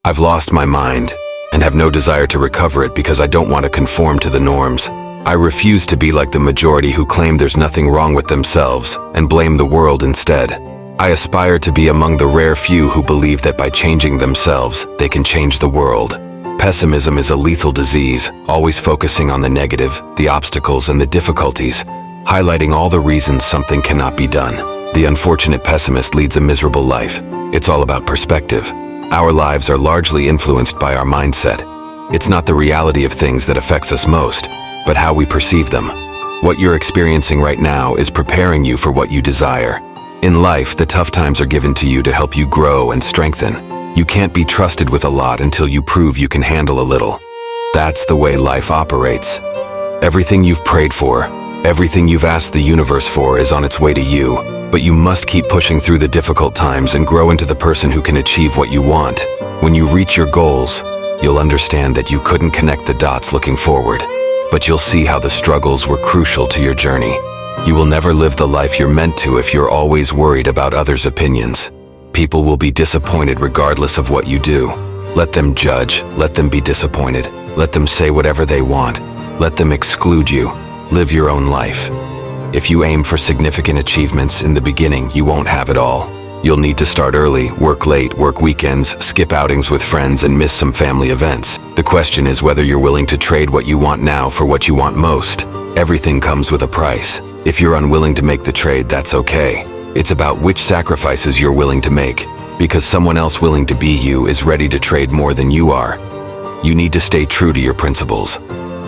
I've lost my mind and have no desire to recover it because I don't want to conform to the norms. I refuse to be like the majority who claim there's nothing wrong with themselves and blame the world instead. I aspire to be among the rare few who believe that by changing themselves, they can change the world. Pessimism is a lethal disease, always focusing on the negative, the obstacles, and the difficulties, highlighting all the reasons something cannot be done. The unfortunate pessimist leads a miserable life. It's all about perspective. Our lives are largely influenced by our mindset. It's not the reality of things that affects us most, but how we perceive them. What you're experiencing right now is preparing you for what you desire. In life, the tough times are given to you to help you grow and strengthen. You can't be trusted with a lot until you prove you can handle a little. That's the way life operates. Everything you've prayed for, everything you've asked the universe for is on its way to you, but you must keep pushing through the difficult times and grow into the person who can achieve what you want. When you reach your goals, you'll understand that you couldn't connect the dots looking forward, but you'll see how the struggles were crucial to your journey. You will never live the life you're meant to if you're always worried about others' opinions. People will be disappointed regardless of what you do. Let them judge, let them be disappointed, let them say whatever they want, let them exclude you. Live your own life. If you aim for significant achievements in the beginning, you won't have it all. You'll need to start early, work late, work weekends, skip outings with friends, and miss some family events. The question is whether you're willing to trade what you want now for what you want most. Everything comes with a price. If you're unwilling to make the trade, that's okay. It's about which sacrifices you're willing to make, because someone else willing to be you is ready to trade more than you are. You need to stay true to your principles.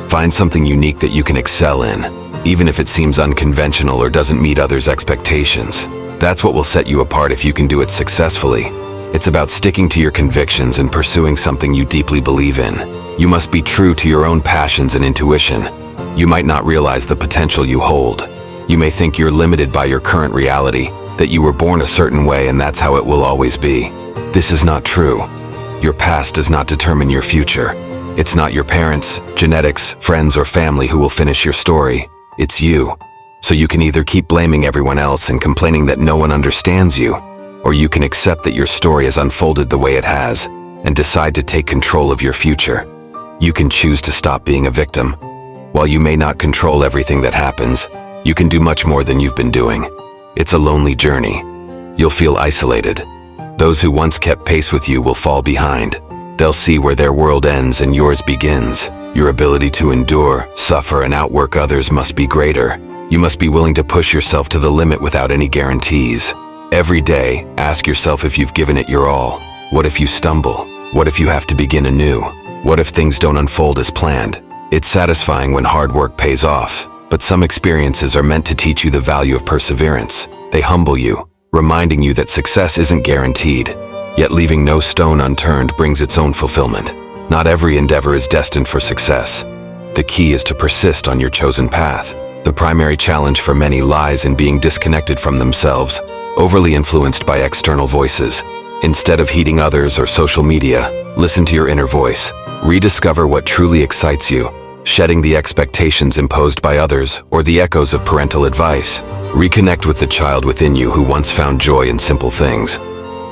Find something unique that you can excel in, even if it seems unconventional or doesn't meet others' expectations. That's what will set you apart if you can do it successfully. It's about sticking to your convictions and pursuing something you deeply believe in. You must be true to your own passions and intuition. You might not realize the potential you hold. You may think you're limited by your current reality, that you were born a certain way and that's how it will always be. This is not true. Your past does not determine your future. It's not your parents, genetics, friends, or family who will finish your story. It's you. So you can either keep blaming everyone else and complaining that no one understands you, or you can accept that your story has unfolded the way it has and decide to take control of your future. You can choose to stop being a victim. While you may not control everything that happens, you can do much more than you've been doing. It's a lonely journey. You'll feel isolated. Those who once kept pace with you will fall behind. They'll see where their world ends and yours begins. Your ability to endure, suffer, and outwork others must be greater. You must be willing to push yourself to the limit without any guarantees. Every day, ask yourself if you've given it your all. What if you stumble? What if you have to begin anew? What if things don't unfold as planned? It's satisfying when hard work pays off, but some experiences are meant to teach you the value of perseverance. They humble you, reminding you that success isn't guaranteed, yet leaving no stone unturned brings its own fulfillment. Not every endeavor is destined for success. The key is to persist on your chosen path. The primary challenge for many lies in being disconnected from themselves, overly influenced by external voices. Instead of heeding others or social media, listen to your inner voice. Rediscover what truly excites you, shedding the expectations imposed by others or the echoes of parental advice. Reconnect with the child within you who once found joy in simple things.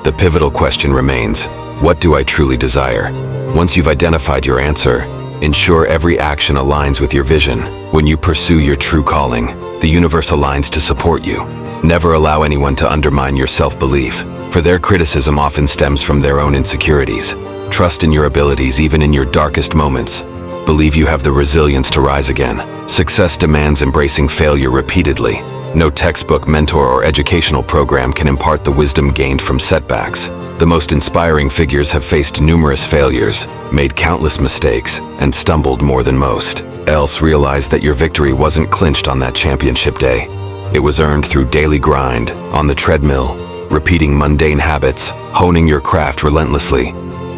The pivotal question remains, what do I truly desire? Once you've identified your answer, ensure every action aligns with your vision. When you pursue your true calling, the universe aligns to support you. Never allow anyone to undermine your self-belief, for their criticism often stems from their own insecurities. Trust in your abilities even in your darkest moments. Believe you have the resilience to rise again. Success demands embracing failure repeatedly. No textbook, mentor, or educational program can impart the wisdom gained from setbacks. The most inspiring figures have faced numerous failures, made countless mistakes, and stumbled more than most. Else realize that your victory wasn't clinched on that championship day. It was earned through daily grind, on the treadmill, repeating mundane habits, honing your craft relentlessly.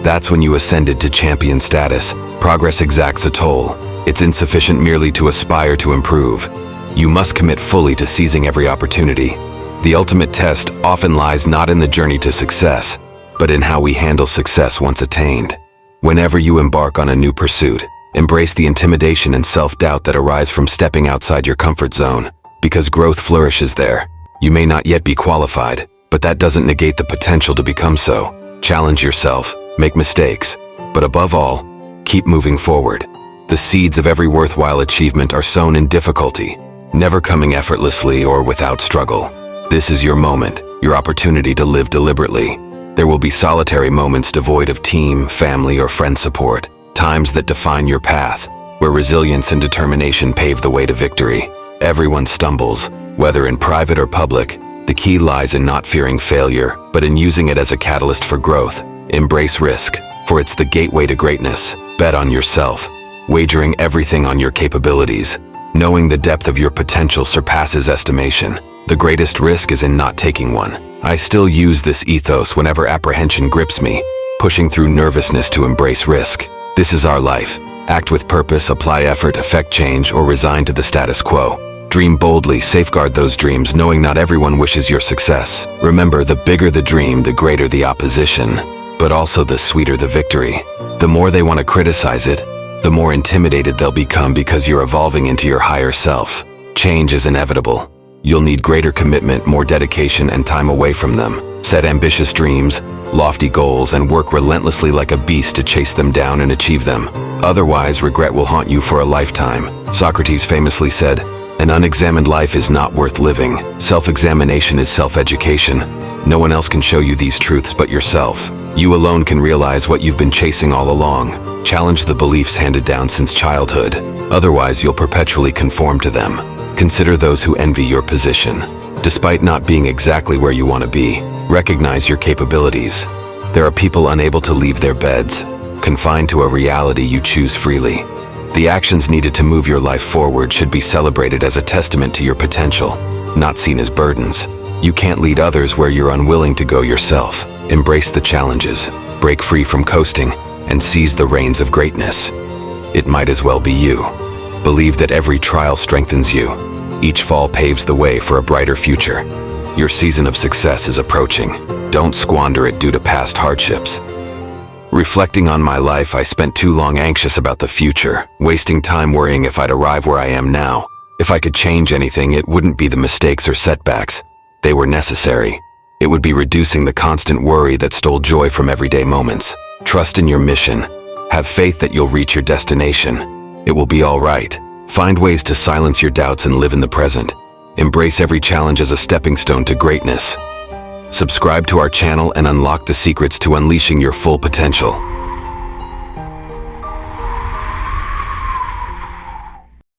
That's when you ascended to champion status. Progress exacts a toll. It's insufficient merely to aspire to improve. You must commit fully to seizing every opportunity. The ultimate test often lies not in the journey to success, but in how we handle success once attained. Whenever you embark on a new pursuit, embrace the intimidation and self-doubt that arise from stepping outside your comfort zone, because growth flourishes there. You may not yet be qualified, but that doesn't negate the potential to become so. Challenge yourself, make mistakes, but above all, keep moving forward. The seeds of every worthwhile achievement are sown in difficulty, never coming effortlessly or without struggle. This is your moment, your opportunity to live deliberately. There will be solitary moments devoid of team, family, or friend support, times that define your path, where resilience and determination pave the way to victory. Everyone stumbles, whether in private or public. The key lies in not fearing failure, but in using it as a catalyst for growth. Embrace risk, for it's the gateway to greatness. Bet on yourself, wagering everything on your capabilities. Knowing the depth of your potential surpasses estimation. The greatest risk is in not taking one. I still use this ethos whenever apprehension grips me, pushing through nervousness to embrace risk. This is our life. Act with purpose, apply effort, affect change, or resign to the status quo. Dream boldly, safeguard those dreams, knowing not everyone wishes your success. Remember, the bigger the dream, the greater the opposition, but also the sweeter the victory. The more they want to criticize it, the more intimidated they'll become because you're evolving into your higher self. Change is inevitable. You'll need greater commitment, more dedication, and time away from them. Set ambitious dreams, lofty goals, and work relentlessly like a beast to chase them down and achieve them. Otherwise, regret will haunt you for a lifetime. Socrates famously said, "An unexamined life is not worth living." Self-examination is self-education. No one else can show you these truths but yourself. You alone can realize what you've been chasing all along. Challenge the beliefs handed down since childhood. Otherwise, you'll perpetually conform to them. Consider those who envy your position. Despite not being exactly where you want to be, recognize your capabilities. There are people unable to leave their beds, confined to a reality you choose freely. The actions needed to move your life forward should be celebrated as a testament to your potential, not seen as burdens. You can't lead others where you're unwilling to go yourself. Embrace the challenges, break free from coasting, and seize the reins of greatness. It might as well be you. Believe that every trial strengthens you. Each fall paves the way for a brighter future. Your season of success is approaching. Don't squander it due to past hardships. Reflecting on my life, I spent too long anxious about the future, wasting time worrying if I'd arrive where I am now. If I could change anything, it wouldn't be the mistakes or setbacks. They were necessary. It would be reducing the constant worry that stole joy from everyday moments. Trust in your mission. Have faith that you'll reach your destination. It will be all right. Find ways to silence your doubts and live in the present. Embrace every challenge as a stepping stone to greatness. Subscribe to our channel and unlock the secrets to unleashing your full potential.